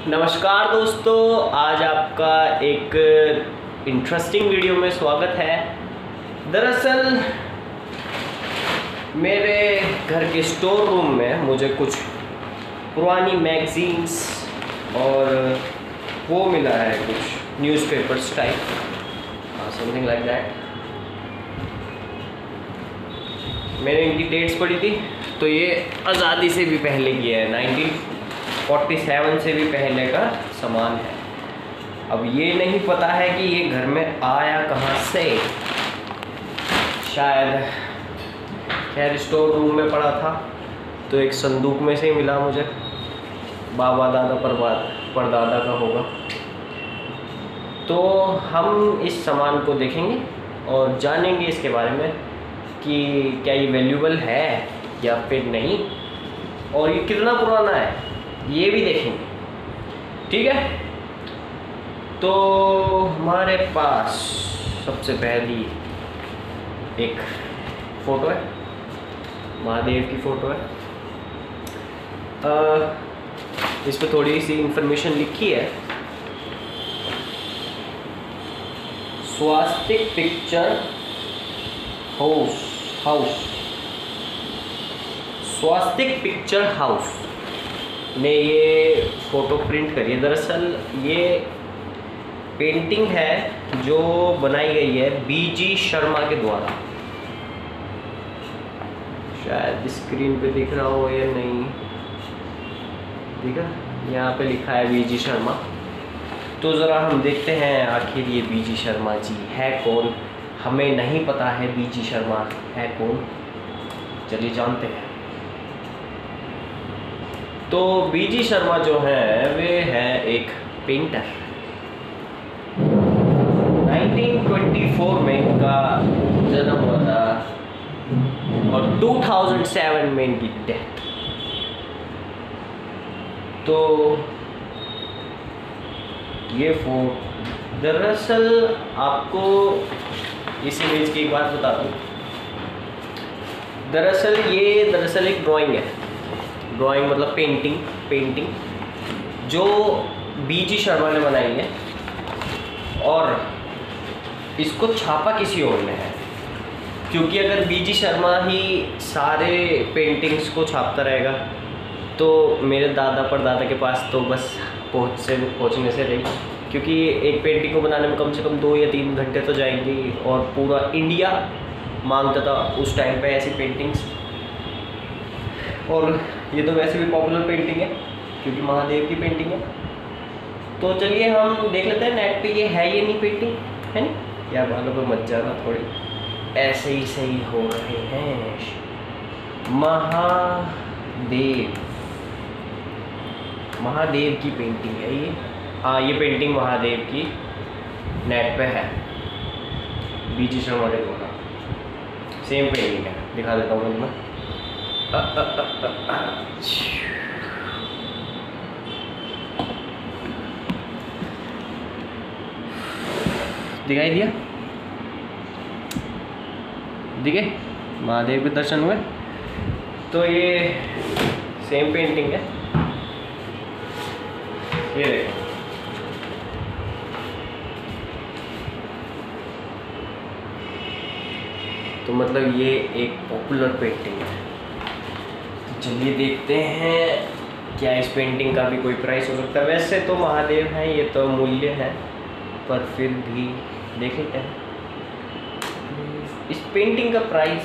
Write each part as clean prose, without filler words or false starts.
नमस्कार दोस्तों, आज आपका एक इंटरेस्टिंग वीडियो में स्वागत है। दरअसल मेरे घर के स्टोर रूम में मुझे कुछ पुरानी मैगजीन्स और वो मिला है, कुछ newspapers type, something like that. मैंने इनकी डेट्स पढ़ी थी, तो ये आज़ादी से भी पहले की है, 1947 से भी पहले का सामान है। अब ये नहीं पता है कि ये घर में आया कहाँ से, शायद खैर स्टोर रूम में पड़ा था तो एक संदूक में से ही मिला मुझे, बाबा दादा परदादा का होगा। तो हम इस सामान को देखेंगे और जानेंगे इसके बारे में कि क्या ये वैल्यूएबल है या फिर नहीं, और ये कितना पुराना है ये भी देखेंगे, ठीक है। तो हमारे पास सबसे पहली एक फ़ोटो है, महादेव की फ़ोटो है। इस पर थोड़ी सी इंफॉर्मेशन लिखी है। स्वास्तिक पिक्चर हाउस, स्वास्तिक पिक्चर हाउस ने ये फ़ोटो प्रिंट करी है। दरअसल ये पेंटिंग है जो बनाई गई है बीजी शर्मा के द्वारा। शायद स्क्रीन पे दिख रहा हो या नहीं, दिखा, यहाँ पे लिखा है बीजी शर्मा। तो ज़रा हम देखते हैं आखिर ये बीजी शर्मा जी है कौन। हमें नहीं पता है बीजी शर्मा है कौन, चलिए जानते हैं। तो बीजी शर्मा जो है वे है एक पेंटर। 1924 में इनका जन्म हुआ था और 2007 में इनकी डेथ। तो ये फोटो, दरअसल आपको इस इमेज की एक बात बता दूँ। दरअसल एक ड्राइंग है। ड्राइंग मतलब पेंटिंग जो बीजी शर्मा ने बनाई है, और इसको छापा किसी और ने है। क्योंकि अगर बीजी शर्मा ही सारे पेंटिंग्स को छापता रहेगा तो मेरे दादा परदादा के पास तो बस पहुँचने से रही। क्योंकि एक पेंटिंग को बनाने में कम से कम 2 या 3 घंटे तो जाएंगे, और पूरा इंडिया मांगता था उस टाइम पे ऐसी पेंटिंग्स। और ये तो वैसे भी पॉपुलर पेंटिंग है क्योंकि महादेव की पेंटिंग है। तो चलिए हम देख लेते हैं नेट पे ये है ये नहीं पेंटिंग है नहीं। यार बालों पे मत जाना, थोड़ी ऐसे ही सही हो रहे हैं। महादेव की पेंटिंग है ये। हाँ, ये पेंटिंग महादेव की नेट पे है, बीजी शर्मा के द्वारा। सेम पेंटिंग है, दिखा देता हूँ मैं। दिखाई दिया, दिखे महादेव के दर्शन हुए। तो ये सेम पेंटिंग है, ये देखो। तो मतलब ये एक पॉपुलर पेंटिंग है। तो चलिए देखते हैं क्या इस पेंटिंग का भी कोई प्राइस हो सकता है। वैसे तो महादेव हैं, ये तो मूल्य है, पर फिर भी देख लेते हैं इस पेंटिंग का प्राइस।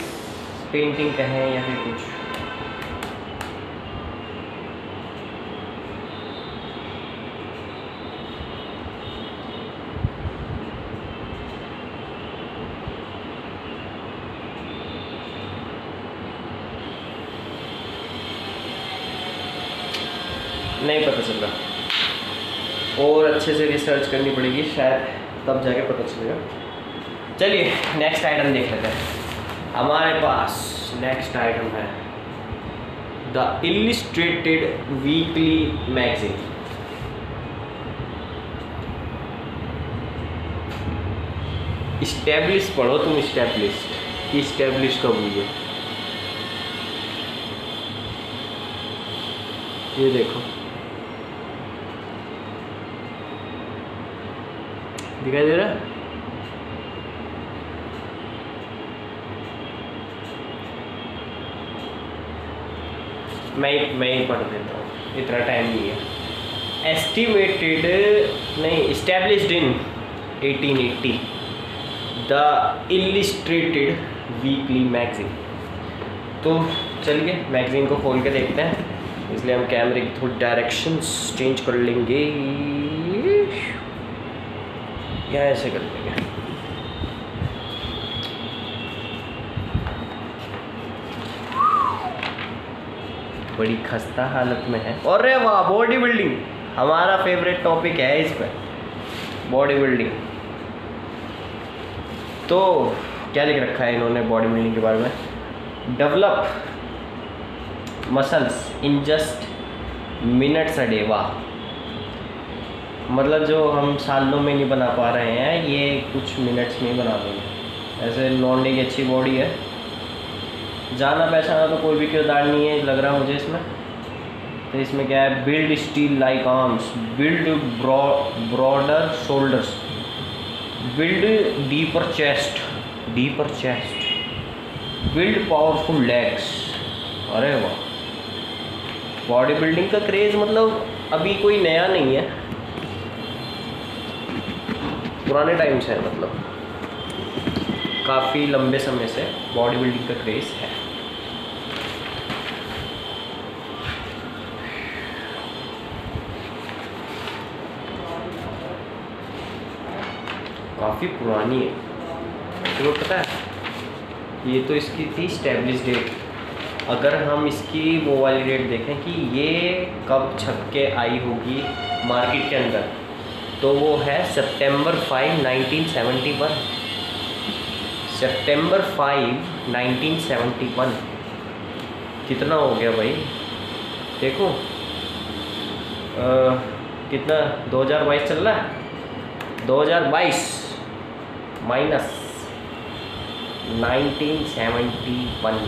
पेंटिंग का है या फिर कुछ। नहीं पता चल रहा, और अच्छे से रिसर्च करनी पड़ेगी शायद, तब जाके पता चलेगा। चलिए नेक्स्ट आइटम देख लेते हैं। हमारे पास नेक्स्ट आइटम है the illustrated weekly magazine. Establish पढ़ो तुम, स्टैब्लिश कब हुई है। ये देखो, दिखाई दे रहा है? मैं ही पढ़ देता हूँ, इतना टाइम नहीं है। एस्टिमेटेड नहीं, established in 1880 the illustrated weekly magazine. तो चलिए मैगजीन को खोल के देखते हैं, इसलिए हम कैमरे की थोड़ी डायरेक्शंस चेंज कर लेंगे, या ऐसे कर लेंगे। बड़ी खस्ता हालत में है। अरे वाह, बॉडी बिल्डिंग हमारा फेवरेट टॉपिक है इस पर, बॉडी बिल्डिंग। तो क्या लिख रखा है इन्होंने बॉडी बिल्डिंग के बारे में? Develop muscles in just minutes a day. वाह, मतलब जो हम सालों में नहीं बना पा रहे हैं, ये कुछ मिनट्स में ही बना देंगे। ऐसे लौंडे की अच्छी बॉडी है, जाना पहचाना तो कोई भी किरदार नहीं है लग रहा मुझे इसमें। तो इसमें क्या है? Build steel like arms, build broader shoulders, build deeper chest, build powerful legs. अरे वाह, बॉडी बिल्डिंग का क्रेज़ मतलब अभी कोई नया नहीं है, पुराने टाइम से है, मतलब काफ़ी लंबे समय से बॉडी बिल्डिंग का क्रेज़ है। काफ़ी पुरानी है, तो पता है ये तो इसकी थी स्टैब्लिश डेट। अगर हम इसकी वो वाली डेट देखें कि ये कब छप के आई होगी मार्केट के अंदर, तो वो है सितंबर 5, 1971। सितंबर 5, 1971। कितना हो गया भाई, देखो कितना 2022 चल रहा है। 2022 माइनस 1971।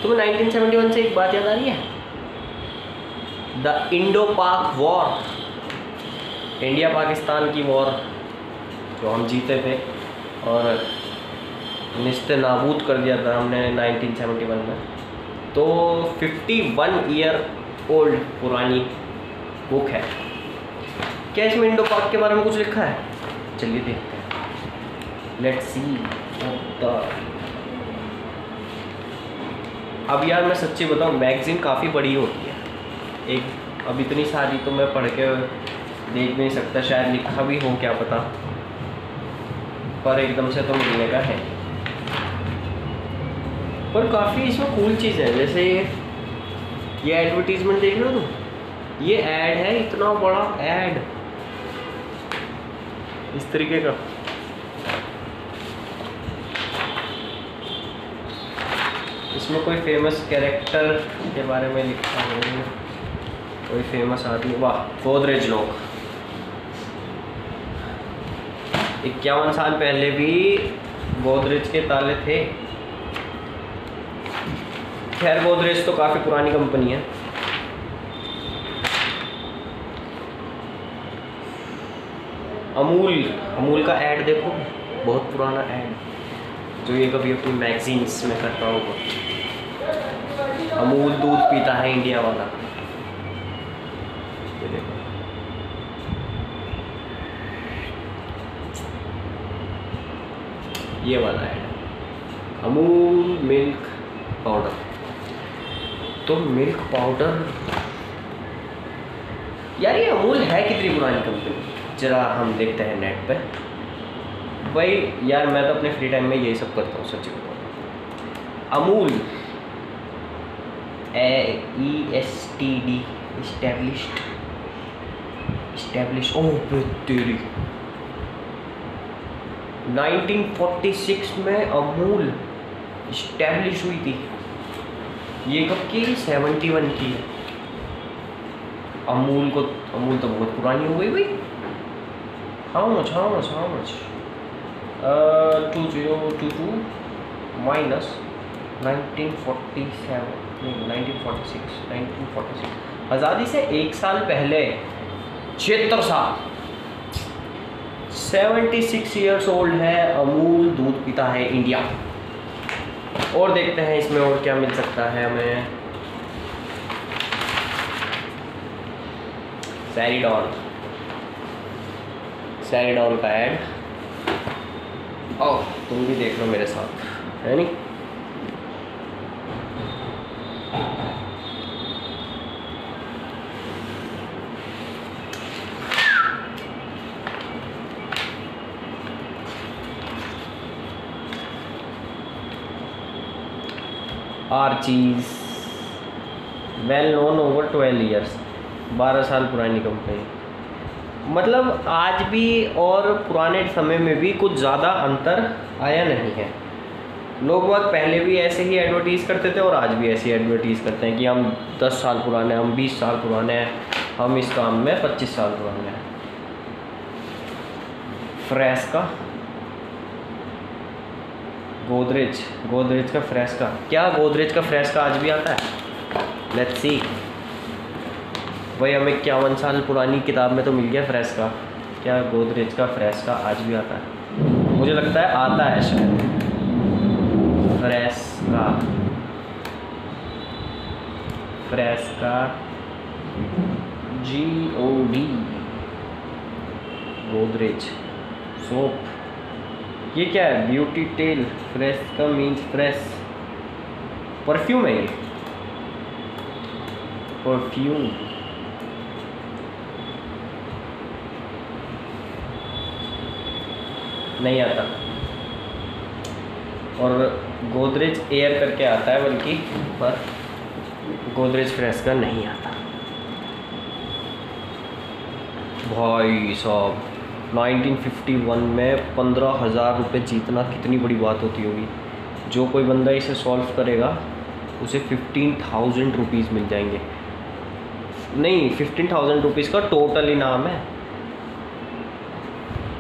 तुम्हें 1971 से एक बात याद आ रही है? द इंडो पाक वॉर, इंडिया पाकिस्तान की वॉर जो हम जीते थे और निस्ते नाबूद कर दिया था हमने 1971 में। तो 51 ईयर ओल्ड पुरानी बुक है। क्या इसमें इंडो पाक के बारे में कुछ लिखा है? चलिए देखते हैं, लेट्स सी। अब यार मैं सच्ची बताऊँ, मैगज़ीन काफ़ी बड़ी होती है, एक अब इतनी सारी तो मैं पढ़ के देख नहीं सकता, शायद लिखा भी हो क्या पता, पर एकदम से तो मिलने का है। पर काफ़ी इसमें कूल चीज़ है, जैसे ये एडवर्टीजमेंट देख लो तुम, ये ऐड है, इतना बड़ा ऐड इस तरीके का। इसमें कोई फेमस कैरेक्टर के बारे में लिखा है, कोई फेमस आदमी। वाह, गोदरेज लॉक। 51 साल पहले भी गोदरेज के ताले थे। खैर गोदरेज तो काफ़ी पुरानी कंपनी है। अमूल का ऐड देखो, बहुत पुराना ऐड, जो ये कभी अपनी मैगजीन्स में करता होगा। अमूल दूध पीता है इंडिया वाला, ये देखो। ये वाला ऐड, अमूल मिल्क पाउडर। तो मिल्क पाउडर यार, ये अमूल है कितनी पुरानी कंपनी, जरा हम देखते हैं नेट पे। भाई यार मैं तो अपने फ्री टाइम में यही सब करता हूँ, सच्ची बताऊँ। अमूल ESTD इस्टेब्लिश ओह तेरी 1946 में अमूल इस्टेब्लिश हुई थी। ये कब की? 71 की। अमूल तो बहुत पुरानी हो गई भाई। हाउ मच 2022 माइनस 1947 नहीं 1946 आज़ादी से एक साल पहले 76 साल। 76 ईयर्स ओल्ड है, अमूल दूध पीता है इंडिया। और देखते हैं इसमें और क्या मिल सकता है हमें। सैरिडॉन का ऐड। आओ तुम भी देख लो मेरे साथ, है नहीं। Archies well known over 12 years, 12 साल पुरानी कंपनी। मतलब आज भी और पुराने समय में भी कुछ ज़्यादा अंतर आया नहीं है। लोग बहुत पहले भी ऐसे ही एडवर्टीज़ करते थे और आज भी ऐसे ही एडवर्टीज़ करते हैं कि हम 10 साल पुराने हैं, हम 20 साल पुराने हैं, हम इस काम में 25 साल पुराने हैं। फ्रेश का गोदरेज का फ्रेश का, क्या गोदरेज का फ्रेश का आज भी आता है? लेट्स सी। भाई हमें 51 साल पुरानी किताब में तो मिल गया फ्रेश का, क्या गोदरेज का फ्रेश का आज भी आता है? मुझे लगता है आता है शायद। फ्रेश का GOD गोदरेज सोप। ये क्या है? ब्यूटी टेल। फ्रेश का मीन्स फ्रेश परफ्यूम है, ये परफ्यूम। नहीं आता। और गोदरेज एयर करके आता है बल्कि, पर गोदरेज फ्रेश का नहीं आता। भाई साहब 1951 में 15,000 रुपये जीतना कितनी बड़ी बात होती होगी। जो कोई बंदा इसे सॉल्व करेगा उसे 15,000 रुपीज़ मिल जाएंगे। नहीं, 15,000 रुपीज़ का टोटल इनाम है।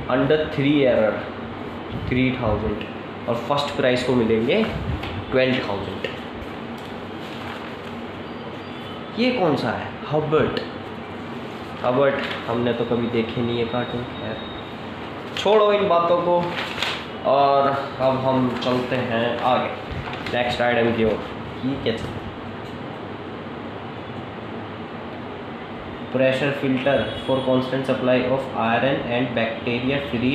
अंडर 3 एरर 3,000 और फर्स्ट प्राइज़ को मिलेंगे 12,000। ये कौन सा है? हबर्ट हमने तो कभी देखे नहीं है कार्टून। खैर छोड़ो इन बातों को, और अब हम चलते हैं आगे नेक्स्ट आइटम की ओर। ये क्या चीज़? Pressure filter for constant supply of iron and bacteria free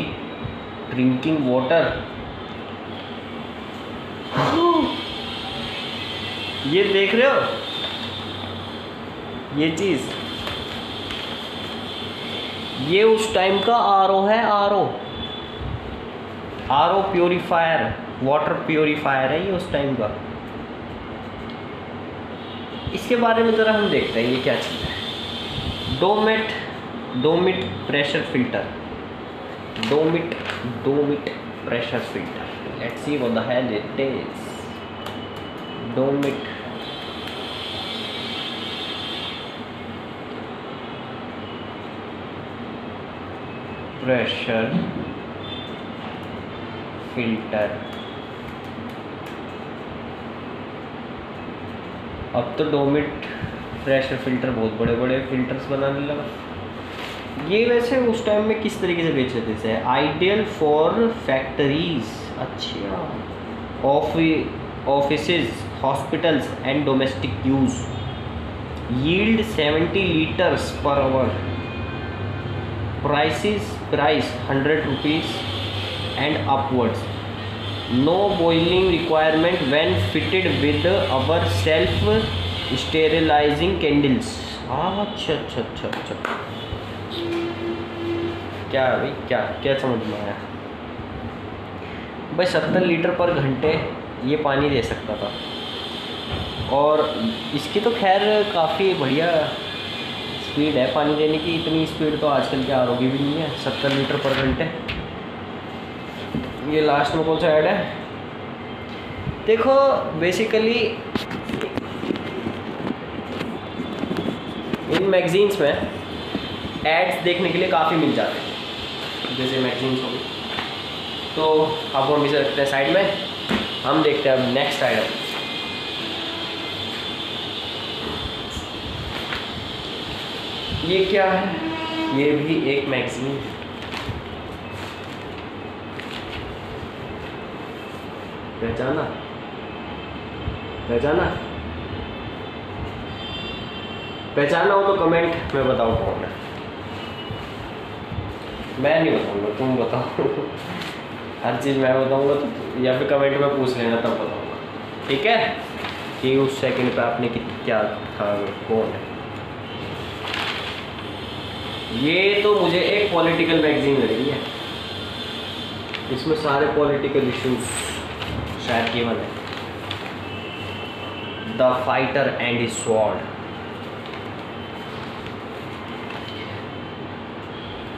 drinking water. ये देख रहे हो ये चीज़? ये उस टाइम का आरओ है। आरओ प्योरीफायर, वाटर प्योरीफायर है ये उस टाइम का। इसके बारे में ज़रा हम देखते हैं ये क्या चीज़ है। Domit pressure filter. Domit pressure filter. Let's see what the hell it is. Domit pressure filter. अब तो डोमिट प्रेशर फिल्टर बहुत बड़े बड़े फिल्टर्स बनाने लगा। ये वैसे उस टाइम में किस तरीके से बेचे थे इसे? आइडियल फॉर फैक्ट्रीज, अच्छा, offices, hospitals and domestic use. Yield 70 litres per hour. Price 100 rupees and upwards. No boiling requirement when fitted with our self sterilising candles. अच्छा। क्या भाई, क्या समझ में आया भाई? 70 लीटर पर घंटे ये पानी दे सकता था। और इसकी तो खैर काफ़ी बढ़िया स्पीड है पानी देने की। इतनी स्पीड तो आजकल के आरओ की भी नहीं है, 70 लीटर पर घंटे। ये लास्ट में कौन सा ऐड है देखो। बेसिकली इन मैगजीन्स में एड्स देखने के लिए काफ़ी मिल जाते हैं, जैसे मैगजीन्स होगी। तो अब हम इसे रखते हैं साइड में। हम देखते हैं अब नेक्स्ट आइटम। ये क्या है? ये भी एक मैगजीन। पहचाना? पहचाना? पहचाना हो तो कमेंट में बताओ कौन है। मैं नहीं बताऊंगा, तुम बताओ। हर चीज़ मैं बताऊंगा तो, या फिर कमेंट में पूछ लेना तब बताऊंगा, ठीक है? कि उस सेकंड पे आपने क्या था, कौन है। ये तो मुझे एक पॉलिटिकल मैगजीन लग रही है, इसमें सारे पॉलिटिकल इश्यूज शायद केवल है। The fighter and his sword,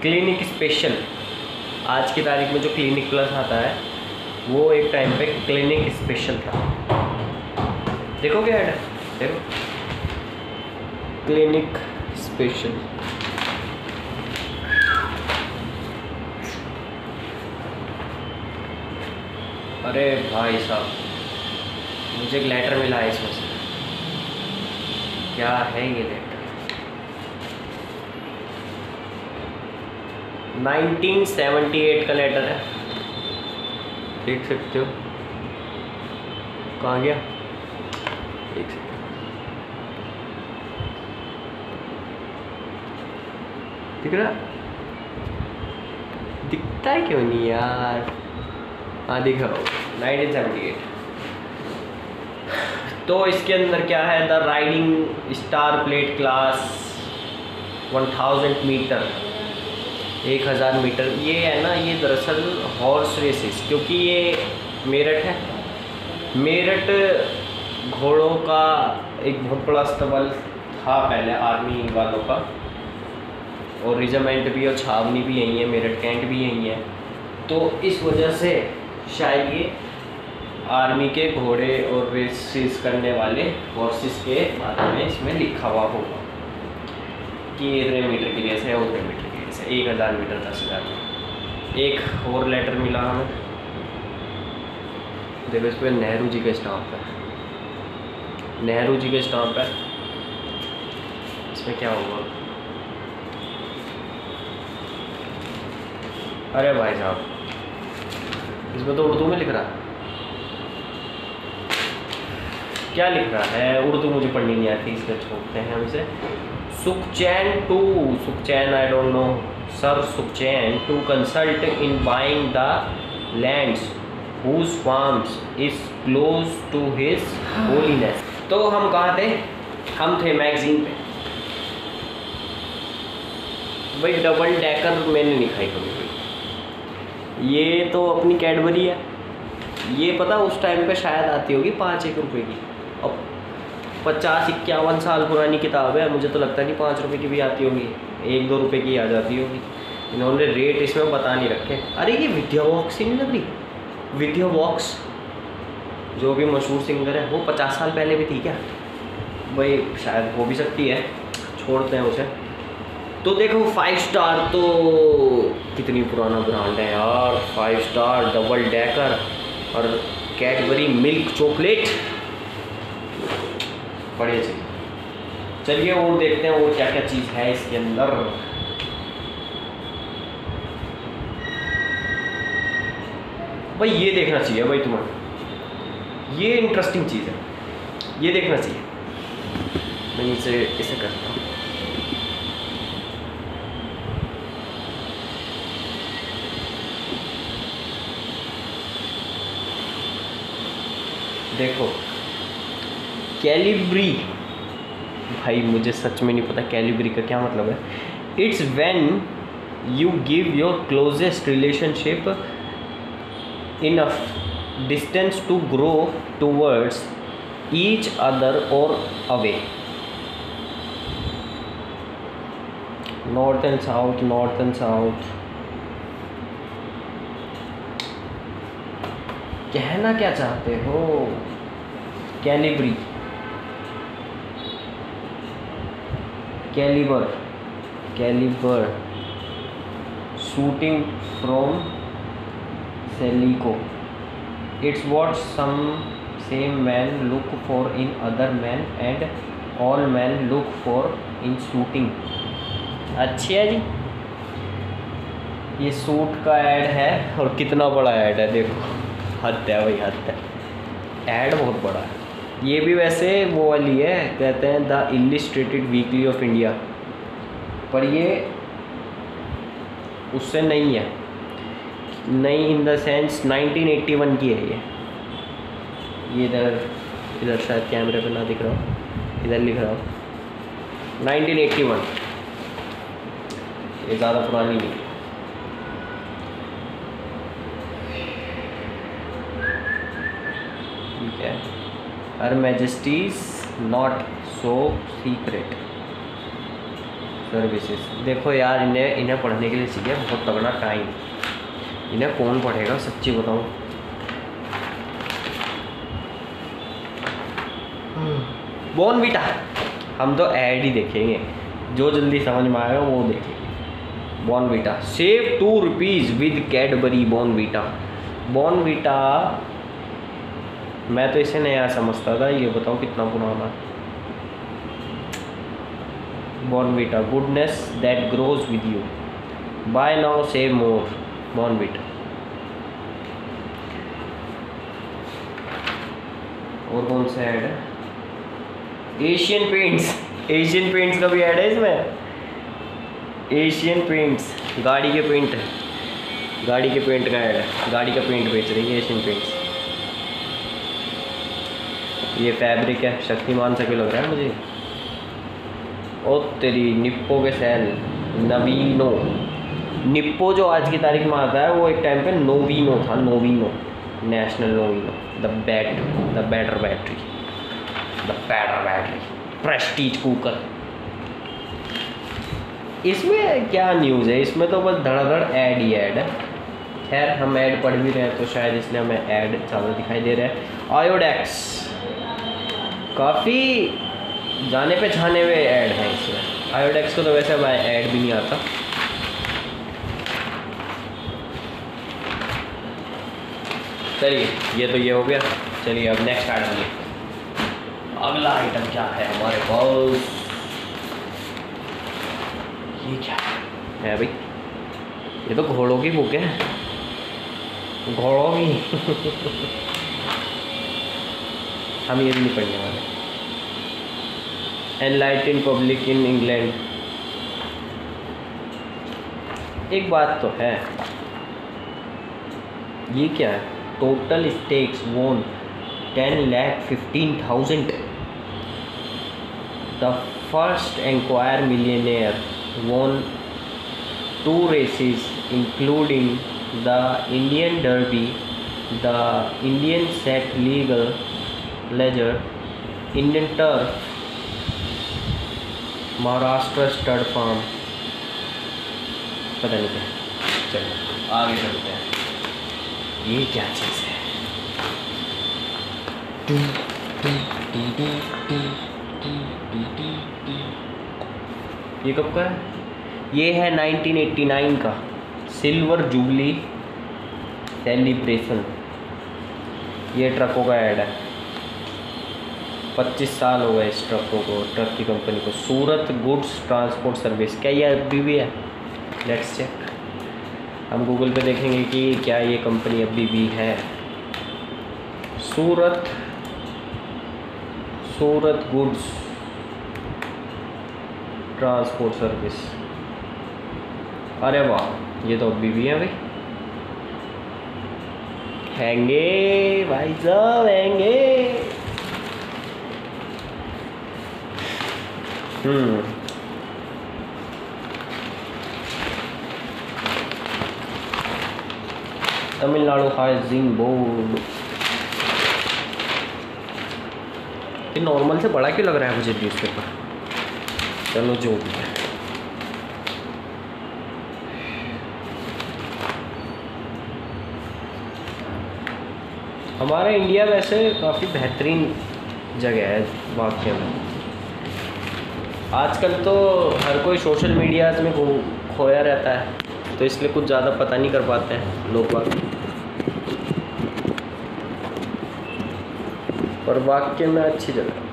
clinic special. आज की तारीख में जो क्लिनिक प्लस आता है वो एक टाइम पे क्लिनिक स्पेशल था। देखो क्या है, देखो क्लिनिक स्पेशल। अरे भाई साहब, मुझे एक लेटर मिला है इसमें से। क्या है ये लेटर? 1978 का लेटर है, देख सकते हो। कहाँ गया? देख सकते हो, दिख रहा? दिखता है क्यों नहीं यार? हाँ दिखा, 1978। तो इसके अंदर क्या है? The riding star plate class 1000 metre, 1000 metre. ये है ना, ये दरअसल हॉर्स रेसेस, क्योंकि ये मेरठ है। मेरठ घोड़ों का एक बहुत बड़ा अस्तबल था पहले आर्मी वालों का, और रिजमेंट भी और छावनी भी यहीं है, मेरठ कैंट भी यहीं है। तो इस वजह से शायद ये आर्मी के घोड़े और रेसेस करने वाले हॉर्सेस के बारे में इसमें लिखा हुआ होगा कि इतने मीटर की रेस है, उतने मीटर की रेस है, 1000 मीटर 10,000 में। एक और लेटर मिला हमें, देखो इस पर नेहरू जी का स्टाम्प है, नेहरू जी का स्टाम्प है। इसमें क्या होगा? अरे भाई साहब, इसमें तो उर्दू में लिख रहा है। क्या लिख रहा है? उर्दू मुझे पढ़नी नहीं आती, इसलिए छोड़ते हैं हम इसे। Sukhchain to, Sukhchain I don't know sir, Sukhchain to consult in buying the lands whose farms is close to his holiness। तो हम कहाँ थे? हम थे मैगजीन पे। भाई डबल डेकर मैंने नहीं खाई कभी भी। ये तो अपनी कैडबरी है। ये पता उस टाइम पे शायद आती होगी 5-1 रुपये की। अब 50-51 साल पुरानी किताब है, मुझे तो लगता नहीं 5 रुपये की भी आती होगी, 1-2 रुपये की आ जाती होगी। इन्होंने रेट इसमें बता नहीं रखे। अरे ये विद्या वॉक्स ही नहीं लग रही? विद्या वॉक्स जो भी मशहूर सिंगर है, वो 50 साल पहले भी थी क्या? भाई शायद हो भी सकती है, छोड़ते हैं उसे। तो देखो 5 स्टार तो कितनी पुराना ब्रांड है यार, 5 स्टार डबल डेकर और कैडबरी मिल्क चॉकलेट, बढ़िया चीज़। चलिए और देखते हैं और क्या क्या चीज़ है इसके अंदर। भाई ये देखना चाहिए भाई तुम्हें, ये इंटरेस्टिंग चीज़ है, ये देखना चाहिए। मैं इसे करता हूँ। देखो कैलिब्री, भाई मुझे सच में नहीं पता कैलिब्री का क्या मतलब है। It's when you give your closest relationship enough distance to grow towards each other or away. North and south, north and south. कहना क्या चाहते हो? Calibri, calibre, calibre, shooting from Selico. It's what some same man look for in other man and all man look for in shooting. अच्छा जी, ये suit का add है और कितना बड़ा ऐड है देखो। हद है भाई, हद है। ऐड बहुत बड़ा है। ये भी वैसे वो वाली है, कहते हैं the illustrated weekly off India, पर ये उससे नहीं है, नहीं इन द सेंस 1981 की है ये इधर शायद कैमरे पे ना दिख रहा हो, इधर लिख रहा हो 1981, ये ज़्यादा पुरानी नहीं है। ठीक है, her majesty's not so secret services. देखो यार, इन्हें पढ़ने के लिए चाहिए बहुत तगड़ा टाइम, इन्हें कौन पढ़ेगा सच्ची बताऊँ। बॉर्नवीटा, हम तो ऐड ही देखेंगे, जो जल्दी समझ में आएगा वो देखेंगे। Bournvita save ₹2 with Cadbury Bournvita. Bournvita मैं तो इसे नया समझता था, ये बताओ कितना पुराना। Bournvita goodness that grows with you, buy now save more Bournvita. और कौन सा ऐड है? एशियन पेंट्स, एशियन पेंट्स का भी ऐड है इसमें। एशियन पेंट्स गाड़ी के पेंट है, गाड़ी के पेंट का ऐड है, गाड़ी का पेंट बेच रही है एशियन पेंट्स। ये फैब्रिक है, शक्तिमान से क्यों लग रहा है मुझे। ओ तेरी निप्पो के सेल, नवीनो। निप्पो जो आज की तारीख में आता है वो एक टाइम पे नोवीनो था, Novino, national Novino, the better battery, Prestige cooker. इसमें क्या न्यूज़ है, इसमें तो बस धड़ाधड़ ऐड ही ऐड है। खैर हम ऐड पढ़ भी रहे हैं तो शायद इसलिए हमें ऐड ज़्यादा दिखाई दे रहा है। आयोडेक्स काफ़ी जाने पे छाने हुए ऐड हैं इसमें। आयोडेक्स को तो वैसे अब ऐड भी नहीं आता। चलिए ये तो हो गया। चलिए अब नेक्स्ट आइटम, अगला आइटम क्या है हमारे पास। ये क्या है भाई? ये तो घोड़ों की बुक है, घोड़ों की। हम ये भी नहीं पढ़ने वाले। Enlightened public in England. एक बात तो है, ये क्या है? Total stakes won 10,15,000। The first Enquirer Millionaire won 2 races including the Indian Derby, the Indian Set Legal Ledger, Indian Turf, Maharashtra stud farm, पता नहीं क्या। चलो आगे चलते हैं। ये क्या चीज़ है? ये कब का है? ये है 1989 का सिल्वर जुबली सेलिब्रेशन। ये ट्रकों का ऐड है। 25 साल हो गए इस ट्रकों को, ट्रक की कंपनी को। सूरत गुड्स ट्रांसपोर्ट सर्विस, क्या ये अभी भी है? Let's check. हम गूगल पे देखेंगे कि क्या ये कंपनी अभी भी है। सूरत गुड्स ट्रांसपोर्ट सर्विस। अरे वाह, ये तो अभी भी है भाई। हैंगे भाई साहब, हैंगे। Tamil Nadu housing board. ये नॉर्मल से बड़ा क्यों लग रहा है मुझे न्यूज़पेपर? चलो जो भी है। हमारा इंडिया वैसे काफ़ी बेहतरीन जगह है वाकई में। आजकल तो हर कोई सोशल मीडिया में खोया रहता है, तो इसलिए कुछ ज़्यादा पता नहीं कर पाते हैं लोग बात, पर वाकई में अच्छी जगह।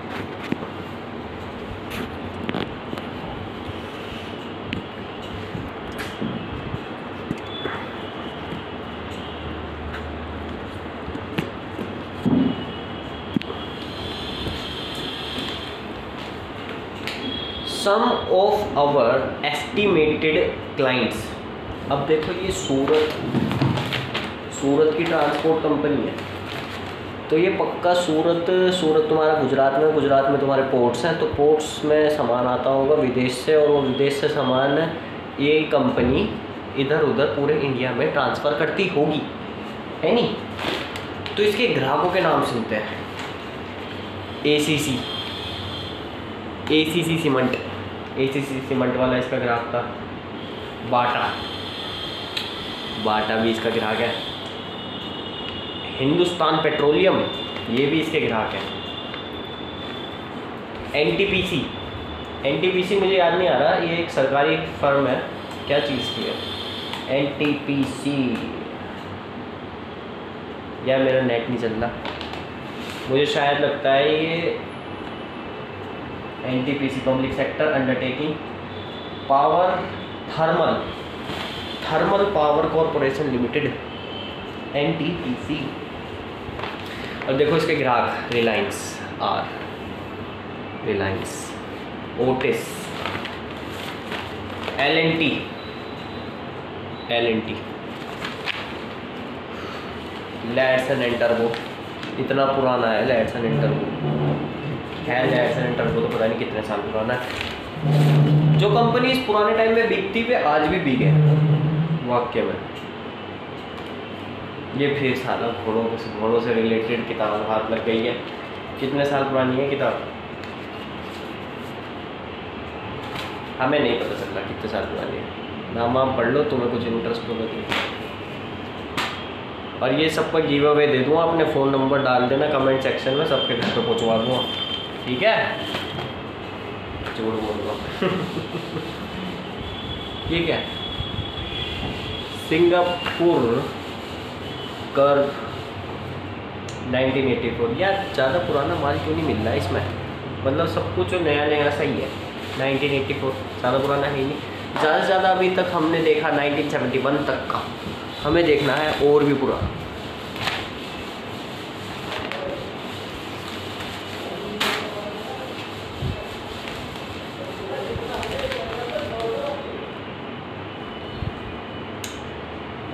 सम ऑफ आवर एस्टिमेटेड क्लाइंट्स। अब देखो ये सूरत की ट्रांसपोर्ट कंपनी है, तो ये पक्का सूरत तुम्हारा गुजरात में तुम्हारे पोर्ट्स हैं, तो पोर्ट्स में सामान आता होगा विदेश से, और वो विदेश से सामान ये कंपनी इधर उधर पूरे इंडिया में ट्रांसफ़र करती होगी, है नहीं। तो इसके ग्राहकों के नाम सुनते हैं। ACC सीमेंट वाला इसका ग्राहक था। बाटा भी इसका ग्राहक है। हिंदुस्तान पेट्रोलियम, ये भी इसके ग्राहक हैं। NTPC मुझे याद नहीं आ रहा, ये एक सरकारी फर्म है, क्या चीज़ की है NTPC, यार मेरा नेट नहीं चल रहा, मुझे शायद लगता है ये NTPC public sector undertaking thermal power corporation limited, NTPC। और देखो इसके ग्राहक Reliance, Otis, L&T, Ladson and Turbo, इतना पुराना है लैडसन एंड टर्बो तो पता नहीं कितने साल पुराना है। जो कंपनी इस पुराने टाइम में बिकती हुई आज भी बिके वाक्य में। ये फिर साला घोड़ों से रिलेटेड किताब हाथ लग गई है। कितने साल पुरानी है किताब, हमें नहीं पता चल रहा कितने साल पुरानी है। नाम वाम पढ़ लो, तुम्हें कुछ इंटरेस्ट होगा तो। और ये सबका गिव अवे दे दूँगा, अपने फ़ोन नंबर डाल देना कमेंट सेक्शन में, सबके घर पे पहुँचवा दूँगा, ठीक है। झूठ बोल दो। ये क्या है, सिंगापुर कर्व 1984। यार ज़्यादा पुराना माल क्यों नहीं मिल रहा है इसमें, मतलब सब कुछ जो नया सही है। 1984 ज़्यादा पुराना है ही नहीं, ज़्यादा से ज़्यादा अभी तक हमने देखा 1971 तक का, हमें देखना है और भी पुराना।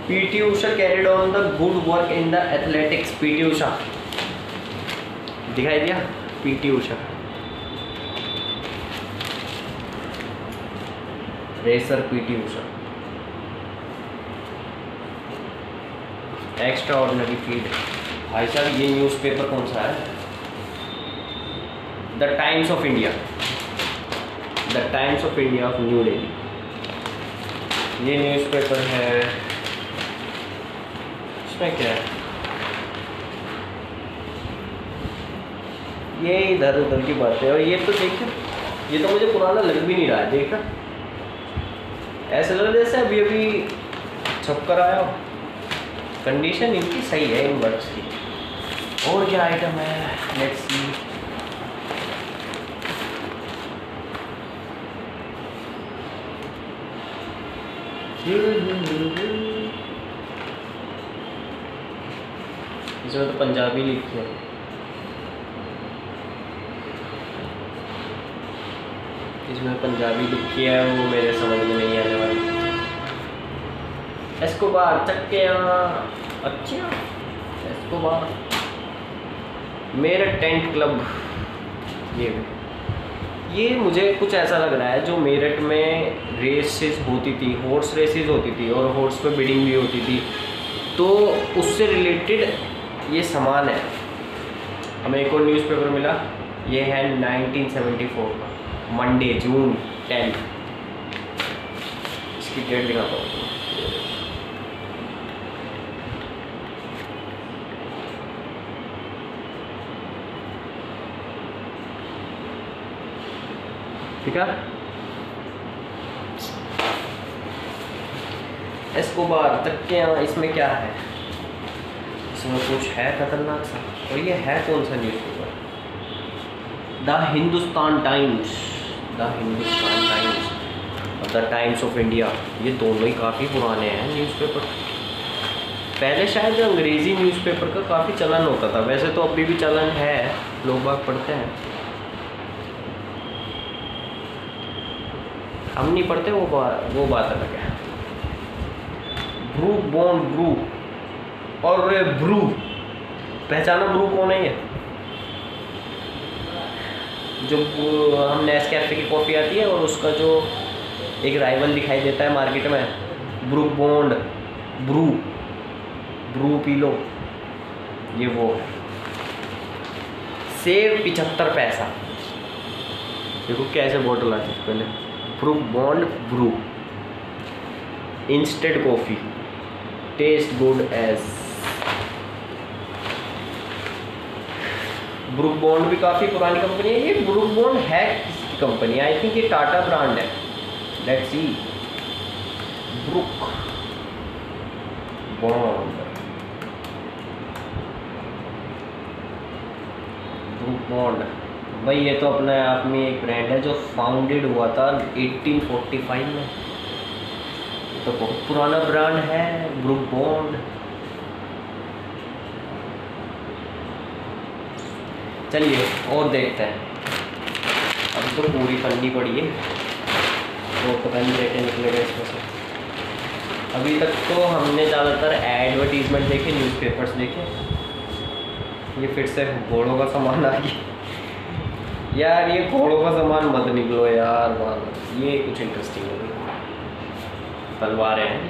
PT Usha carried on the good work in the athletics। PT Usha दिखाई दिया, PT Usha racer, PT Usha extra ordinary feed. भाई साहब ये न्यूज़पेपर कौन सा है, the times of India of new Delhi. ये न्यूज़पेपर है, इसमें क्या है, ये इधर उधर की बात है। और ये तो देखिए, ये तो मुझे पुराना लग भी नहीं रहा है, देखा ऐसा लग रहा जैसे अभी छप कर आया। कंडीशन इनकी सही है इन वर्ड्स की। और क्या आइटम है, लेट्स सी। इसमें तो पंजाबी लिखी है, वो मेरे समझ में नहीं आने वाली। एस्कोबार चक्कियाँ, अच्छा एस्कोबार, मेरठ टेंट क्लब। ये मुझे कुछ ऐसा लग रहा है जो मेरठ में रेसेस होती थी, हॉर्स रेसेस होती थी और हॉर्स पे बिडिंग भी होती थी, तो उससे रिलेटेड ये सामान है। हमें एक और न्यूज़पेपर मिला, ये है 1974 का, मंडे जून 10। इसकी डेट दिखाता हूँ। ठीक है, एस्कोबार तकियाँ। इसमें क्या है, इसमें कुछ है खतरनाक सा। और ये है कौन सा न्यूज़पेपर, द हिंदुस्तान टाइम्स और द टाइम्स ऑफ इंडिया। ये दोनों ही काफ़ी पुराने हैं न्यूज़पेपर। पहले शायद अंग्रेज़ी न्यूज़पेपर का काफ़ी चलन होता था, वैसे तो अभी भी चलन है, लोग बाग पढ़ते हैं। हम नहीं पढ़ते, वो बात अलग है। ब्रूक बॉन्ड ब्रू, और ब्रू पहचाना ब्रू कौन है? ये जो हम नेस्कैफे की कॉफ़ी आती है और उसका जो एक राइवल दिखाई देता है मार्केट में, ब्रूक बॉन्ड ब्रू, ब्रू पी लो, ये वो है। सेव 75 पैसा। देखो कैसे बोतल आती है पहले, Brooke Bond Bru instant coffee, taste good as. Brooke Bond भी काफ़ी पुरानी कंपनी है। ये ब्रूक बॉन्ड है किसकी कंपनी? आई थिंक ये टाटा ब्रांड है। Let's see, Brooke Bond, Brooke Bond भाई ये तो अपने आप में एक ब्रांड है जो फाउंडेड हुआ था 1845 में, तो बहुत पुराना ब्रांड है ब्रूक बॉन्ड। चलिए और देखते हैं। अब तो पूरी पन्नी पड़ी है, तो पता नहीं क्या निकलेगा इसमें से। अभी तक तो हमने ज़्यादातर एडवर्टीजमेंट देखे, न्यूज़पेपर्स देखे। ये फिर से घोड़ों का सामान आ गया यार, ये घोड़ों का सामान मत निकलो यार बाहर। ये कुछ इंटरेस्टिंग हो गई, तलवारें हैं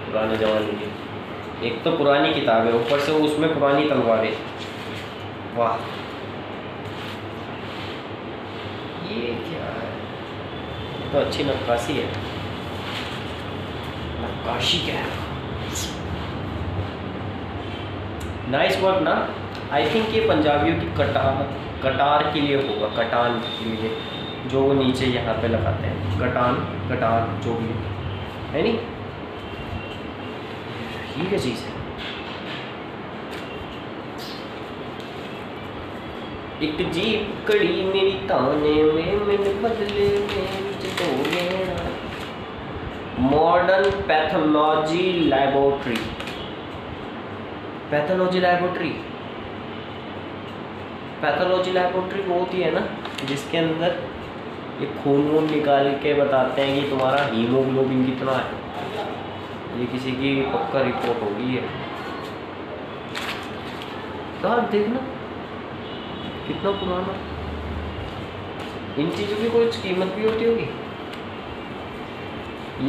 पुराने ज़माने की। एक तो पुरानी किताबें, ऊपर से उसमें पुरानी तलवारें। वाह, ये क्या है? ये तो अच्छी नक्काशी है। नक्काशी क्या है? नाइस वर्क ना। आई थिंक ये पंजाबियों की कटार के लिए होगा, कटान के लिए, जो वो नीचे यहाँ पे लगाते हैं। कटान जो भी है नहीं, ये क्या चीज़ है? एक जीप कड़ी मेरी ताने में, मैंने बदले में modern pathology laboratory. Pathology laboratory वो होती है ना जिसके अंदर ये खून वून निकाल के बताते हैं कि तुम्हारा हीमोग्लोबिन कितना है। ये किसी की पक्का रिपोर्ट होगी है यार, देखना कितना पुराना। इन चीज़ों की कोई कीमत भी होती होगी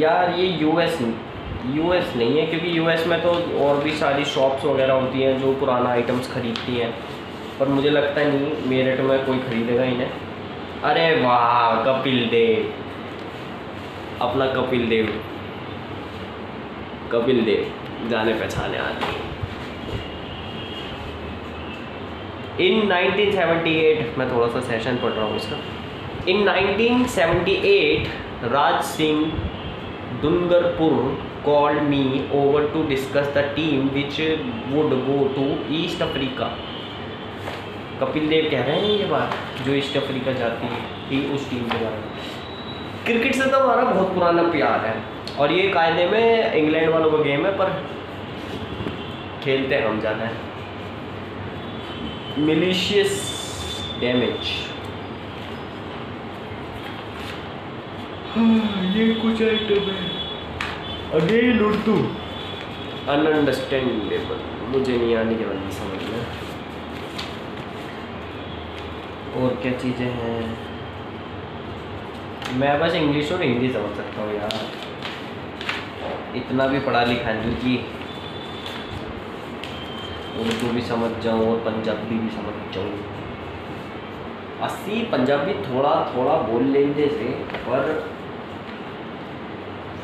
यार। ये यूएस नहीं है, क्योंकि यूएस में तो और भी सारी शॉप्स वगैरह होती हैं जो पुराना आइटम्स खरीदती हैं, पर मुझे लगता नहीं मेरठ में कोई खरीदेगा इन्हें। अरे वाह, कपिल देव, अपना कपिल देव जाने पहचाने आदमी। इन 1978, मैं थोड़ा सा सेशन पढ़ रहा हूँ इसका। इन 1978 Raj Singh दुंगरपुर called me over to discuss the team which would go to East Africa. Kapil Dev कह रहे हैं ये बात, जो ईस्ट अफ्रीका जाती थी उस टीम के बारे में। क्रिकेट से तो हमारा बहुत पुराना प्यार है, और ये कायदे में इंग्लैंड वालों का गेम है, पर खेलते हम ज़्यादा है। मिलिशियस डैमेज, ये कुछ आइटम है। अगेन उर्दू अनअंडरस्टैंडेबल, मुझे नहीं आने की वजह समझ में। और क्या चीज़ें हैं? मैं बस इंग्लिश और हिंदी समझ सकता हूँ यार, इतना भी पढ़ा लिखा नहीं कि उर्दू भी समझ जाऊँ और पंजाबी भी समझ जाऊँ। अस्सी पंजाबी थोड़ा थोड़ा बोल लेने से, पर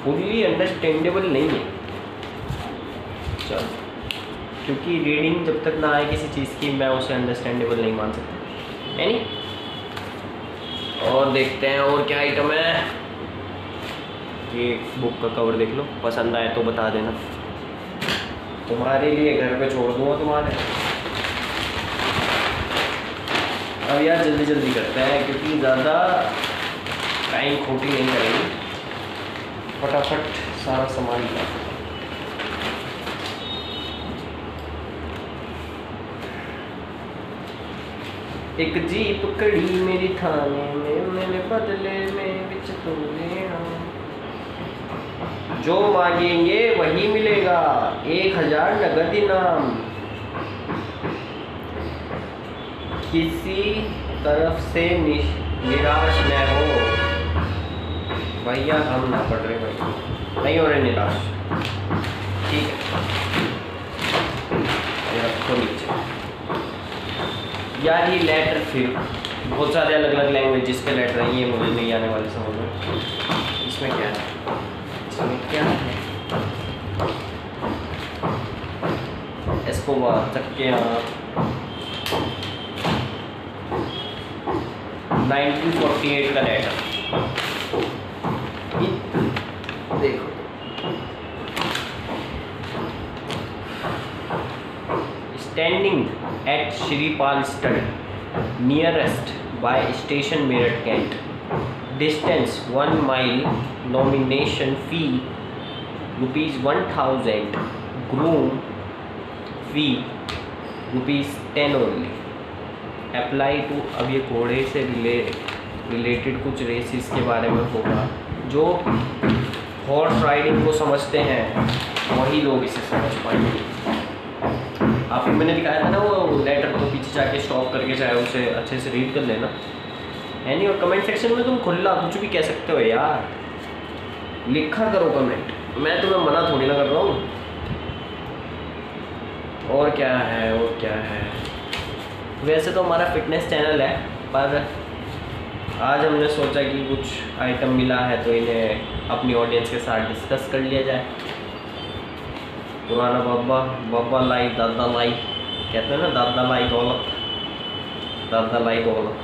फुल्ली अंडरस्टैंडेबल नहीं है। चल, क्योंकि रीडिंग जब तक ना आए किसी चीज़ की, मैं उसे अंडरस्टैंडेबल नहीं मान सकता, है नहीं। और देखते हैं और क्या आइटम है। ये बुक का कवर देख लो, पसंद आए तो बता देना, तुम्हारे लिए घर पे छोड़ दूँगा तुम्हारे। अब यार जल्दी करते हैं, क्योंकि ज़्यादा टाइम खोटी नहीं करेंगे, फटाफट सारा सामान लिया। एक जीप कड़ी मेरी थाने में, मैंने बदले में जो मांगेंगे वही मिलेगा, 1000 नगद इनाम। किसी तरफ से निराश न हो भैया, हम ना पढ़ रहे भाई, नहीं हो रहे निराश, ठीक है। रखो नीचे यार, ये लेटर फिर बहुत सारे अलग अलग लैंग्वेजेस के लेटर हैं, ये मुझे नहीं आने वाले समझ में। इसमें क्या है, इसमें क्या है, इसको चक्के 1948 का लेटर देखो। Standing at Shripal study nearest by station Meerut cantt, distance 1 mile, nomination fee ₹1000, groom fee ₹10 only, apply to. अब ये घोड़े से रिलेटेड कुछ रेसिस के बारे में होगा, जो हॉर्स राइडिंग को समझते हैं वही लोग इसे समझ पाएंगे। आपको मैंने दिखाया था ना वो लेटर, तो पीछे जाके स्टॉप करके चाहे उसे अच्छे से रीड कर लेना। एनी और कमेंट सेक्शन में तुम खुला कुछ भी कह सकते हो यार, लिखा करो कमेंट, मैं तुम्हें मना थोड़ी ना कर रहा हूँ। और क्या है, और क्या है, वैसे तो हमारा फिटनेस चैनल है, पर आज हमने सोचा कि कुछ आइटम मिला है तो इन्हें अपनी ऑडियंस के साथ डिस्कस कर लिया जाए। पुराना बाबा लाई दादा लाई, कहते हैं ना, दादा लाई दौलत, दादा लाई दौलत।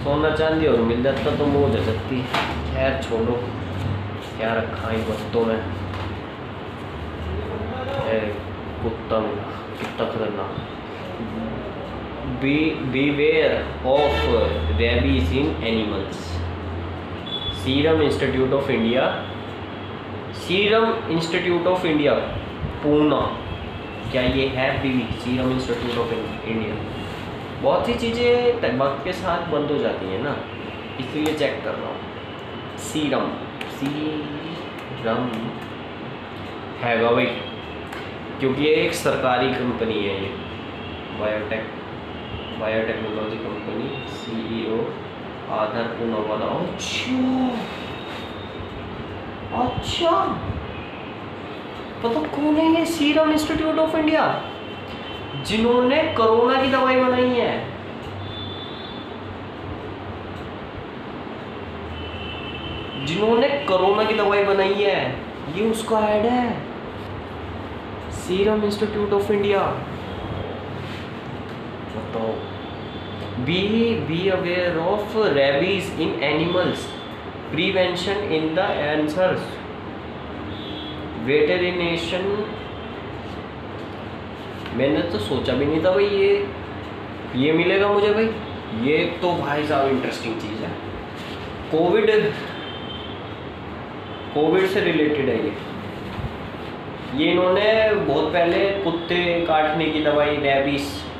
सोना चांदी और मिल जाता तो मौज हो जाती। खैर छोड़ो, क्या रखा इन वस्तुओं में। कुत्ता मिला, कुत्ता खतरनाक। Beware of rabies in animals. Serum Institute of India, serum Institute of India Poona, क्या ये है बीवी? Serum Institute of India. बहुत सी चीज़ें वक्त के साथ बंद हो जाती हैं ना, इसलिए चेक कर रहा हूँ। सीरम हैगा भाई, क्योंकि ये एक सरकारी कंपनी है, ये बायोटेक्नोलॉजी कंपनी, CEO आधार पूनावाला। अच्छा पता कौन है ये? सीरम इंस्टीट्यूट ऑफ इंडिया, जिन्होंने कोरोना की दवाई बनाई है। जिन्होंने कोरोना की दवाई बनाई है, ये उसका ऐड है, सीरम इंस्टीट्यूट ऑफ इंडिया। बताओ, be aware of rabies in animals, prevention in the answers, veterination. मैंने तो सोचा भी नहीं था भाई ये मिलेगा मुझे भाई। ये तो भाई साहब इंटरेस्टिंग चीज़ है। कोविड से रिलेटेड है ये इन्होंने बहुत पहले कुत्ते काटने की दवाई,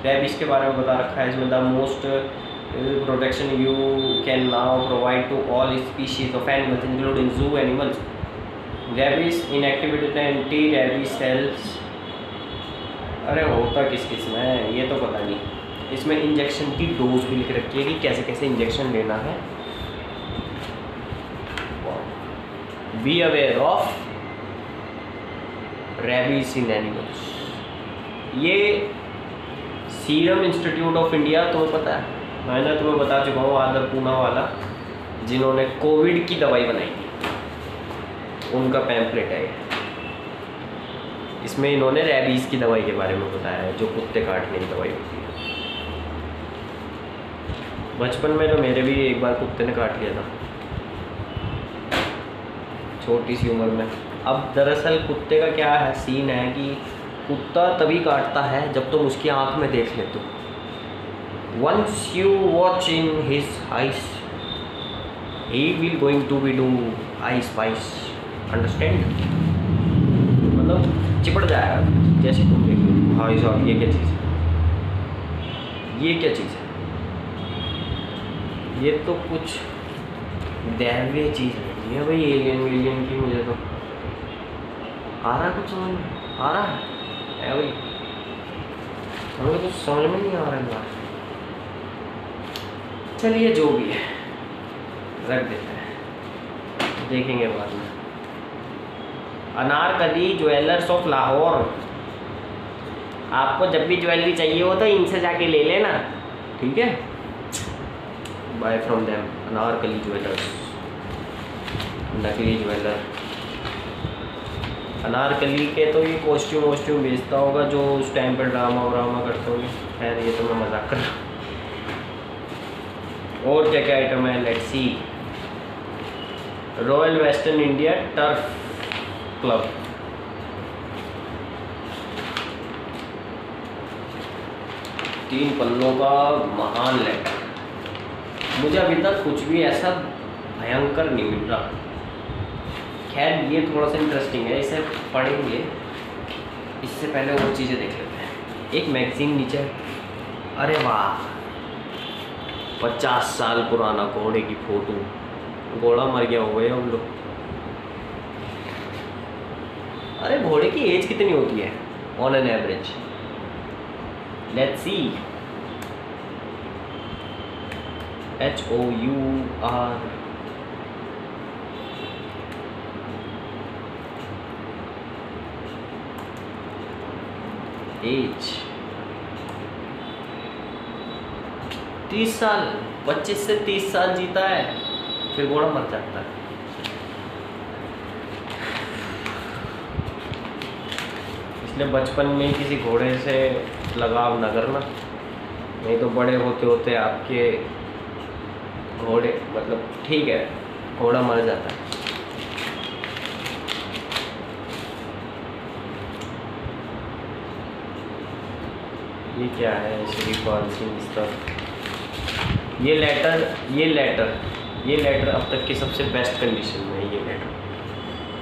रेबीज के बारे में बता रखा है इसमें। The most protection you can now provide to all species of animals including zoo animals, rabies inactivated anti rabies cells. अरे होता किस में ये तो पता नहीं। इसमें इंजेक्शन की डोज भी लिख रखी है कि कैसे कैसे इंजेक्शन लेना है। B aware of rabies in animals. ये सीरम इंस्टीट्यूट ऑफ इंडिया, तुम्हें पता है, मैंने तुम्हें बता चुका हूँ, आदर पूना वाला, जिन्होंने कोविड की दवाई बनाई थी, उनका पैम्पलेट है। इसमें इन्होंने रेबीज की दवाई के बारे में बताया है, जो कुत्ते काटने की दवाई होती है। बचपन में तो मेरे भी एक बार कुत्ते ने काट लिया था, छोटी सी उम्र में। अब दरअसल कुत्ते का क्या है सीन है कि कुत्ता तभी काटता है जब तुम उसकी आंख में देख ले तो। Once you watch in his eyes he will going to be do I spice, understand? मतलब चिपट जाएगा जैसे तुम देख लो। भाई साहब ये क्या चीज़ है, ये क्या चीज़ है? ये तो कुछ दैवीय चीज़ लगी है भाई, एलियन वेलियन की। मुझे तो आ रहा है कुछ समझ में, आ रहा है भाई, मुझे कुछ समझ में नहीं आ रहा है। चलिए जो भी है रख देते हैं, देखेंगे बाद में। अनारकली ज्वेलर्स ऑफ लाहौर, आपको जब भी ज्वेलरी चाहिए हो तो इनसे जाके ले लेना, ठीक है। Buy from them, Anarkali jewellers, नकली ज्वेलर। अनारकली के तो ये कॉस्ट्यूम वॉस्ट्यूम बेचता होगा जो उस टाइम पर ड्रामा व्रामा करते होंगे। खैर ये तो मैं मजाक कर रहा हूँ। और क्या क्या आइटम है, let's C. Royal western India turf club, तीन पन्नों का महान लेटर। मुझे अभी तक कुछ भी ऐसा भयंकर नहीं मिल रहा। खैर ये थोड़ा सा इंटरेस्टिंग है, इसे पढ़ेंगे। इससे पहले और चीज़ें देख लेते हैं। एक मैगजीन नीचे, अरे वाह, 50 साल पुराना घोड़े की फोटो। घोड़ा मर गया हो गए हम लोग। अरे घोड़े की एज कितनी होती है on an average? Let's see. HOUR age 30 साल, 25 से 30 साल जीता है, फिर घोड़ा मर जाता है। इसलिए बचपन में ही किसी घोड़े से लगाव न करना, नहीं तो बड़े होते होते आपके घोड़े, मतलब ठीक है, घोड़ा मर जाता है। ये क्या है, श्री पाल सिंह स्तर। ये लेटर अब तक की सबसे बेस्ट कंडीशन में है ये लेटर,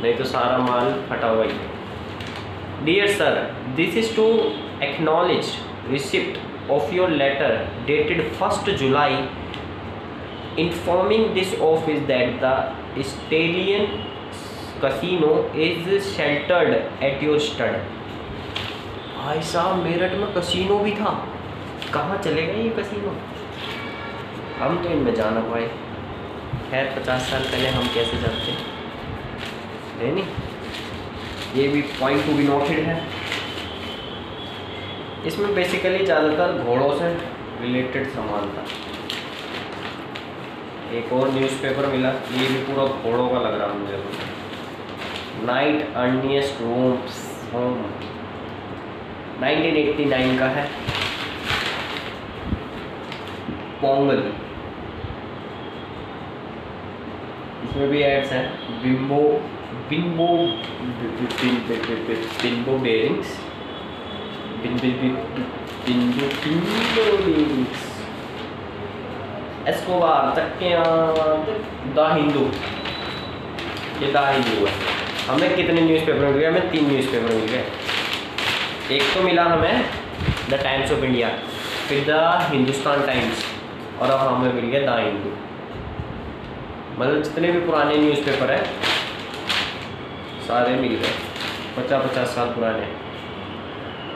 नहीं तो सारा माल फटा हुआ ही है। Dear sir, this is to acknowledge receipt of your letter dated 1 July informing this office that the Stallion Casino is sheltered at your stud। भाई साहब, मेरठ में कसिनो भी था। कहाँ चले गए ये कसिनो? हम तो इनमें जाना पाए। खैर 50 साल पहले हम कैसे जानते हैं, नहीं? ये भी पॉइंट टू बी नोटेड है। इसमें बेसिकली ज़्यादातर घोड़ों से रिलेटेड सामान था। एक और न्यूज़पेपर मिला, ये भी पूरा घोड़ों का लग रहा मुझे तो। नाइट अर्निएस्ट रोम्स होम, 1989 का है। पोंगल, इसमें भी एड्स हैं। बिम्बो बेयरिंग्स, एस्कोबार तक के द हिंदू, ये द हिंदू है। हमें कितने न्यूज़पेपर मिल गए? हमें 3 न्यूज़पेपर मिल गए। एक तो मिला हमें द टाइम्स ऑफ इंडिया, फिर द हिंदुस्तान टाइम्स, और अब हमें मिल गया द हिंदू। मतलब जितने भी पुराने न्यूज़पेपर हैं सारे मिल गए, 50-50 साल पुराने,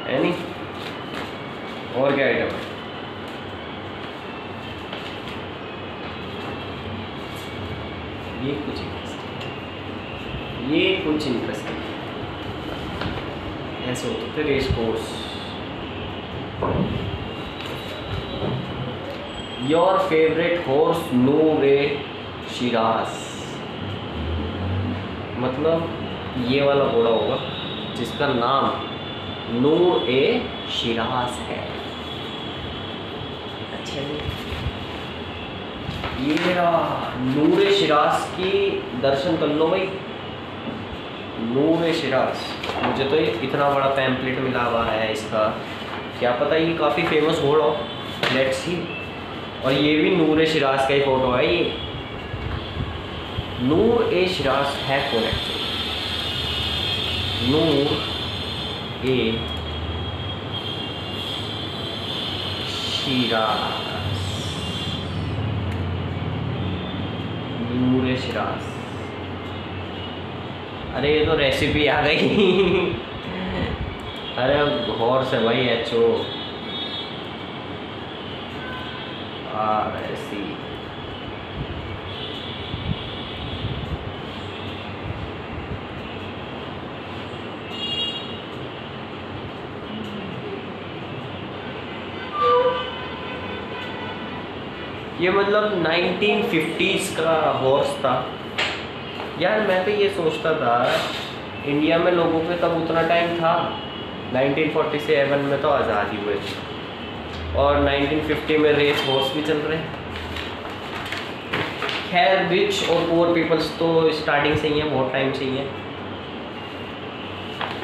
है नहीं? और क्या आइटम है? ये कुछ इंटरेस्टिंग ऐसे होते थे race course. Your favourite horse नूर-ए-शिराज, मतलब ये वाला घोड़ा होगा जिसका नाम नूर-ए-शिराज है। अच्छा जी, ये नूर-ए-शिराज की दर्शन कर लो भाई। नूर-ए-शिराज, मुझे तो ये इतना बड़ा पैम्पलेट मिला हुआ है इसका, क्या पता ये काफ़ी फेमस घोड़ा हो। Let's see. और ये भी नूर-ए-शिराज का ही फोटो है। ये नूर-ए-शिराज है कौन एक्चुअली? नूर-ए-शिराज नूरे शिराज। अरे ये तो रेसिपी आ गई। अरे हॉर्स है भाई, HO RSE। ये मतलब 1950s का हॉर्स था यार। मैं तो ये सोचता था इंडिया में लोगों पे तब उतना टाइम था, 1947 में तो आज़ादी हुए थे और 1950 में रेस हॉर्स भी चल रहे हैं। खैर रिच और पुअर पीपल्स तो स्टार्टिंग से ही है, बहुत टाइम से ही है,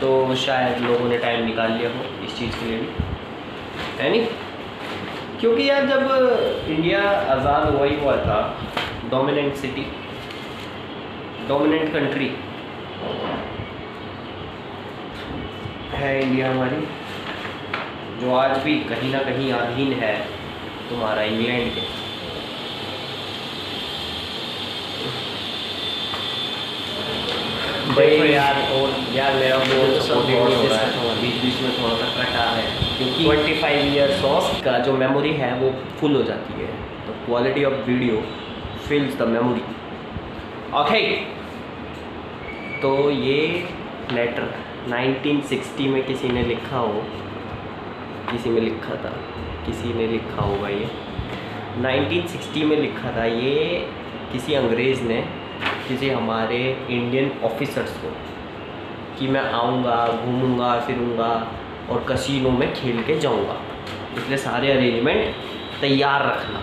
तो शायद लोगों ने टाइम निकाल लिया हो इस चीज़ के लिए भी, है नहीं? क्योंकि यार जब इंडिया आज़ाद हुआ ही हुआ था, डोमिनेंट सिटी, डोमिनेंट कंट्री है इंडिया हमारी, जो आज भी कहीं ना कहीं अधीन है तुम्हारा इंग्लैंड के। देखो यार, और यार मेरा बीच बीच में थोड़ा सा कटा है क्योंकि 25 ईयर्स ऑफ का जो मेमोरी है वो फुल हो जाती है, तो quality of video फिल्स the memory. Okay, तो ये लेटर 1960 में किसी ने लिखा हो, किसी में लिखा था, किसी ने लिखा होगा, ये 1960 में लिखा था ये किसी अंग्रेज़ ने किसी हमारे इंडियन ऑफिसर्स को, कि मैं आऊँगा, घूमूंगा फिरूंगा और कसीनो में खेल के जाऊँगा, इसलिए सारे अरेंजमेंट तैयार रखना,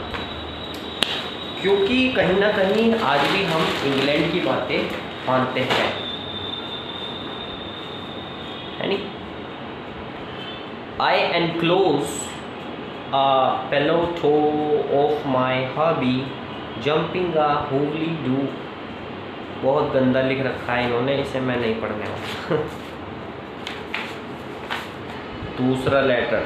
क्योंकि कहीं ना कहीं आज भी हम इंग्लैंड की बातें मानते हैं, है नी? I enclose a photo of my hobby jumping a holy do। बहुत गंदा लिख रखा है इन्होंने, इसे मैं नहीं पढ़ने वाला। दूसरा लेटर,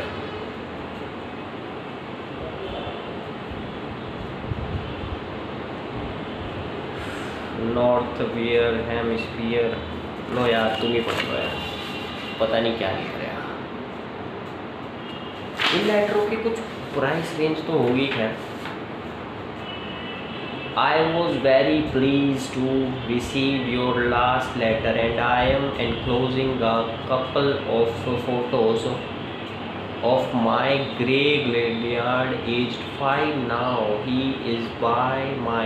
नॉर्थ वियर हेमिस्फीयर। लो यार तुम ही पढ़ लो यार, पता नहीं क्या लिख रहे हैं। इन लेटरों की कुछ प्राइस रेंज तो होगी खैर। I was very pleased to receive your last letter and I am enclosing a couple of photos of my grey Gilliard aged 5 now. He is by my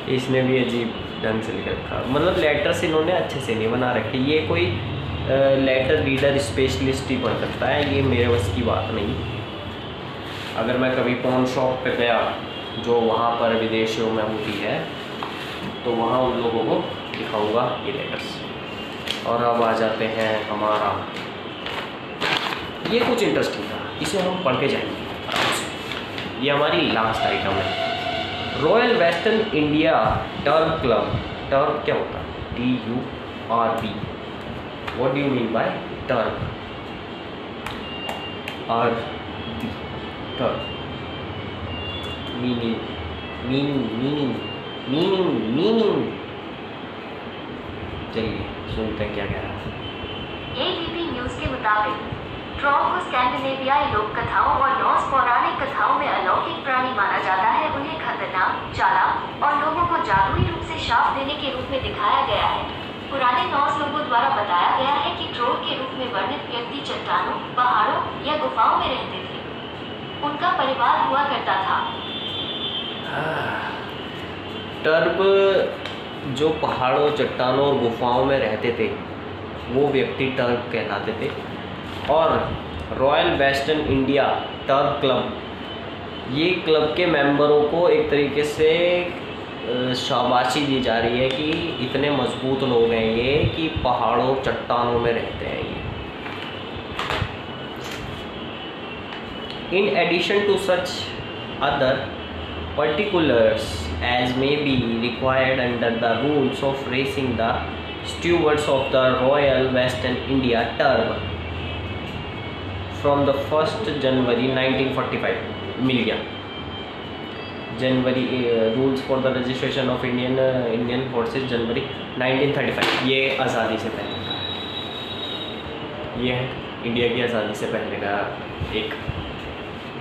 इसने भी अजीब ढंग से लिख रखा, मतलब लेटर्स इन्होंने अच्छे से नहीं बना रखे। ये कोई लेटर रीडर स्पेशलिस्ट ही पढ़ सकता है, ये मेरे बस की बात नहीं। अगर मैं कभी पॉन शॉप पे गया जो वहाँ पर विदेशियों में होती है, तो वहाँ उन लोगों को दिखाऊंगा ये लेटर्स। और अब आ जाते हैं हमारा, ये कुछ इंटरेस्टिंग था, इसे हम पढ़ के जाएंगे आराम से। ये हमारी लास्ट आइटम है, royal western India turf club. Turf क्या होता है? TURB। What do you mean by turf? और turf meaning meaning meaning meaning meaning चलिए सुनते हैं क्या कह रहा है। ABP न्यूज़ के मुताबिक ट्रॉल को स्कैंडिनेवियाई लोक कथाओं और नॉर्स पौराणिक कथाओं में अलौकिक प्राणी माना जाता है। उन्हें खतरनाक, चालाक और लोगों को जादुई रूप से शाप देने के रूप में दिखाया गया है। पुराने नॉर्स लोगों द्वारा बताया गया है कि ट्रोल के रूप में वर्णित व्यक्ति चट्टानों, पहाड़ों या गुफाओं में रहते थे। उनका परिवार हुआ करता था। टर्ब जो पहाड़ों, चट्टानों और गुफाओं में रहते थे वो व्यक्ति टर्ब कहलाते थे। और royal western India turf club, ये क्लब के मेंबरों को एक तरीके से शाबाशी दी जा रही है कि इतने मजबूत लोग हैं ये कि पहाड़ों चट्टानों में रहते हैं ये। In addition to such other particulars as may be required under the rules of racing, the stewards of the Royal Western India Turb from the 1st January 1945 मिल गया। जनवरी, rules for the registration of Indian forces जनवरी 1935। ये आज़ादी से पहले का है, ये है इंडिया की आज़ादी से पहले का एक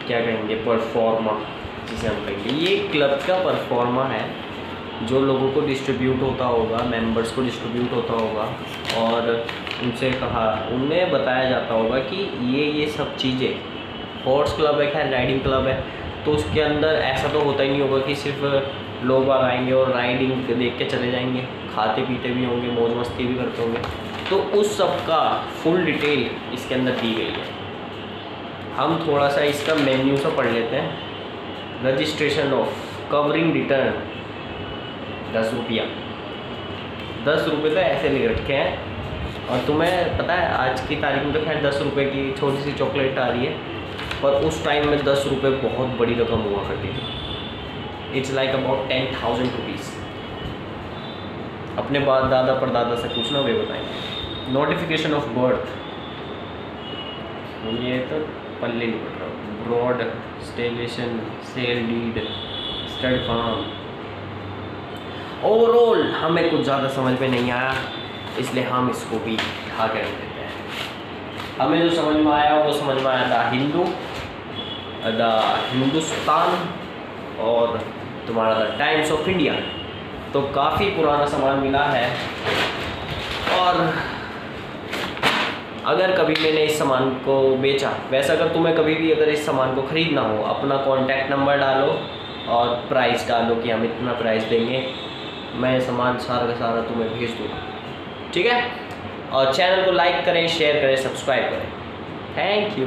क्या कहेंगे परफॉर्मा, जिसे हम कहेंगे। ये क्लब का परफॉर्मा है जो लोगों को डिस्ट्रीब्यूट होता होगा, मेंबर्स को डिस्ट्रीब्यूट होता होगा और उनसे उन्हें बताया जाता होगा कि ये सब चीज़ें, हॉर्स क्लब एक है, राइडिंग क्लब है, तो उसके अंदर ऐसा तो होता ही नहीं होगा कि सिर्फ लोग आएंगे और राइडिंग देख के चले जाएंगे, खाते पीते भी होंगे, मौज मस्ती भी करते होंगे। तो उस सब का फुल डिटेल इसके अंदर दी गई है। हम थोड़ा सा इसका मेन्यू सा पढ़ लेते हैं। रजिस्ट्रेशन ऑफ कवरिंग रिटर्न 10 रुपया, 10 रुपये तो ऐसे लिख रखे हैं। और तुम्हें पता है आज की तारीख में तो खैर 10 रुपये की छोटी सी चॉकलेट आ रही है, पर उस टाइम में 10 रुपये बहुत बड़ी रकम हुआ करती थी। It's like about 10,000 rupees. अपने बाद दादा परदादा से पूछना, वे बताएंगे। नोटिफिकेशन ऑफ बर्थ, ये तो पल्ले नहीं पड़ रहा। Broad stallion, sale deed, stud farm. Overall हमें कुछ ज़्यादा समझ में नहीं आया, इसलिए हम इसको भी उठा कर देते हैं। हमें जो समझ में आया वो समझ में आया था द हिंदुस्तान और तुम्हारा द टाइम्स ऑफ इंडिया। तो काफ़ी पुराना सामान मिला है। और अगर कभी मैंने इस सामान को बेचा, वैसे अगर तुम्हें कभी भी अगर इस सामान को ख़रीदना हो, अपना कॉन्टैक्ट नंबर डालो और प्राइस डालो कि हम इतना प्राइस देंगे, मैं सामान सारा का सारा तुम्हें भेज दूँगा, ठीक है। और चैनल को लाइक करें, शेयर करें, सब्सक्राइब करें। Thank you.